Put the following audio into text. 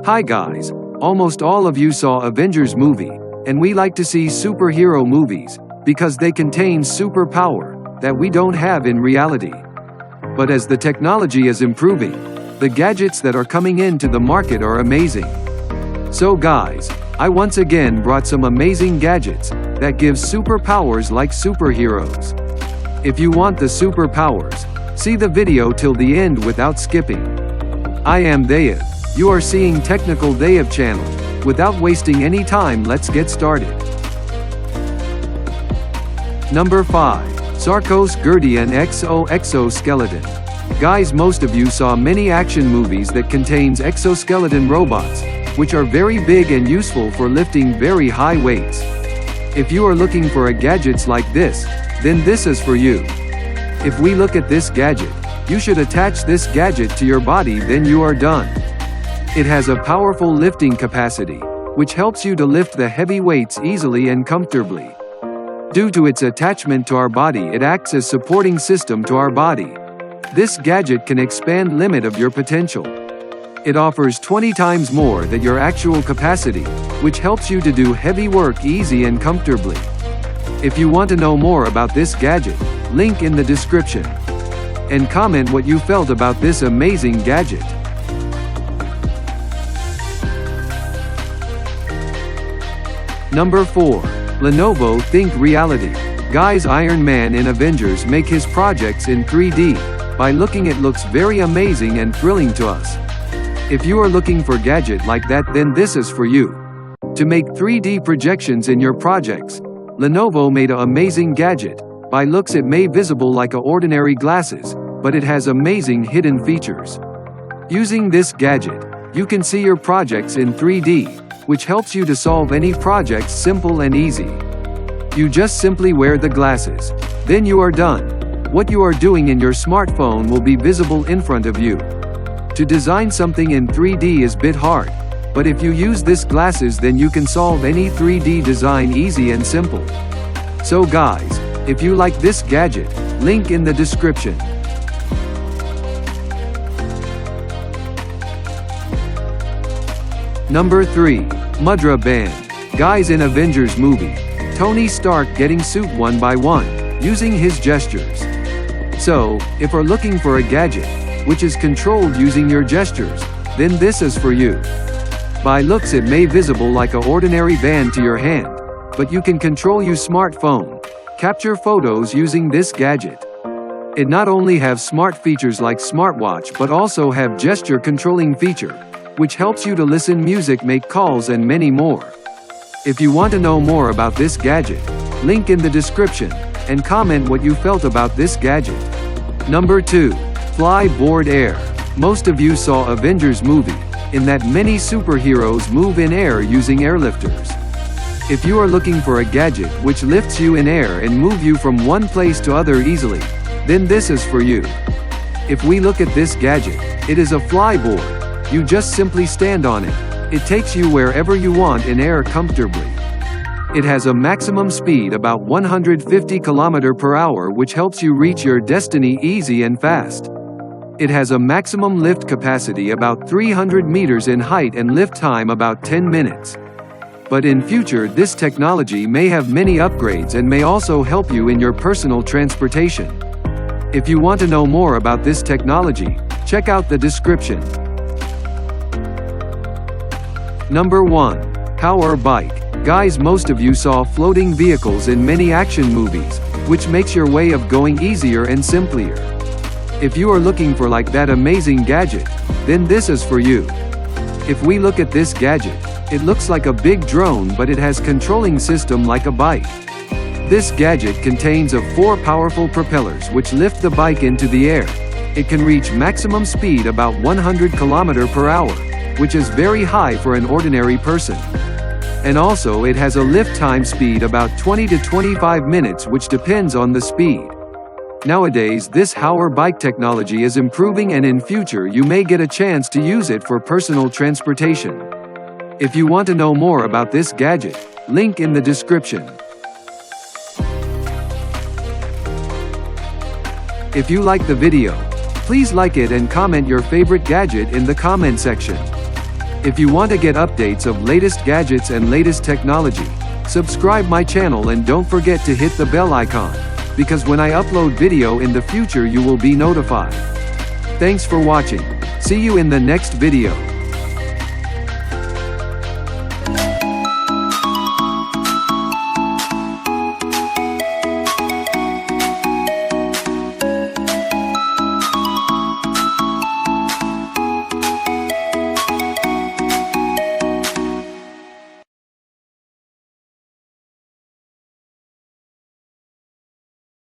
Hi guys, almost all of you saw Avengers movie, and we like to see superhero movies, because they contain superpower that we don't have in reality. But as the technology is improving, the gadgets that are coming into the market are amazing. So guys, I once again brought some amazing gadgets that give superpowers like superheroes. If you want the superpowers, see the video till the end without skipping. I am Dev. You are seeing Technical Dev channel. Without wasting any time, let's get started. Number 5. Sarcos Gaurdian exoskeleton. Guys, most of you saw many action movies that contains exoskeleton robots, which are very big and useful for lifting very high weights. If you are looking for a gadgets like this, then this is for you. If we look at this gadget, you should attach this gadget to your body, then you are done. It has a powerful lifting capacity, which helps you to lift the heavy weights easily and comfortably. Due to its attachment to our body, it acts as supporting system to our body. This gadget can expand limit of your potential. It offers 20 times more than your actual capacity, which helps you to do heavy work easy and comfortably. If you want to know more about this gadget, link in the description. And comment what you felt about this amazing gadget. Number 4. Lenovo Think Reality. Guys, Iron Man in Avengers make his projects in 3D. By looking, it looks very amazing and thrilling to us. If you are looking for gadget like that, then this is for you. To make 3D projections in your projects, Lenovo made an amazing gadget. By looks, it may visible like a ordinary glasses, but it has amazing hidden features. Using this gadget, you can see your projects in 3D, which helps you to solve any projects simple and easy. You just simply wear the glasses, then you are done. What you are doing in your smartphone will be visible in front of you. To design something in 3D is a bit hard, but if you use this glasses, then you can solve any 3D design easy and simple. So guys, if you like this gadget, link in the description. Number 3. Mudra band. Guys, in Avengers movie, Tony Stark getting suit one by one, using his gestures. So, if you're looking for a gadget, which is controlled using your gestures, then this is for you. By looks, it may visible like an ordinary band to your hand, but you can control your smartphone, capture photos using this gadget. It not only have smart features like smartwatch, but also have gesture controlling feature, which helps you to listen music, make calls, and many more. If you want to know more about this gadget, link in the description, and comment what you felt about this gadget. Number 2. Flyboard air. Most of you saw Avengers movie, in that many superheroes move in air using airlifters. If you are looking for a gadget which lifts you in air and move you from one place to other easily, then this is for you. If we look at this gadget, it is a flyboard. You just simply stand on it. It takes you wherever you want in air comfortably. It has a maximum speed about 150 km/h, which helps you reach your destiny easy and fast. It has a maximum lift capacity about 300 meters in height and lift time about 10 minutes. But in future, this technology may have many upgrades and may also help you in your personal transportation. If you want to know more about this technology, check out the description. Number 1. Power bike. Guys, most of you saw floating vehicles in many action movies, which makes your way of going easier and simpler. If you are looking for like that amazing gadget, then this is for you. If we look at this gadget, it looks like a big drone, but it has controlling system like a bike. This gadget contains 4 powerful propellers which lift the bike into the air. It can reach maximum speed about 100 km/h, which is very high for an ordinary person. And also it has a lift time speed about 20 to 25 minutes, which depends on the speed. Nowadays, this power bike technology is improving, and in future you may get a chance to use it for personal transportation. If you want to know more about this gadget, link in the description. If you like the video, please like it and comment your favorite gadget in the comment section. If you want to get updates of latest gadgets and latest technology, subscribe my channel and don't forget to hit the bell icon, because when I upload video in the future you will be notified. Thanks for watching. See you in the next video.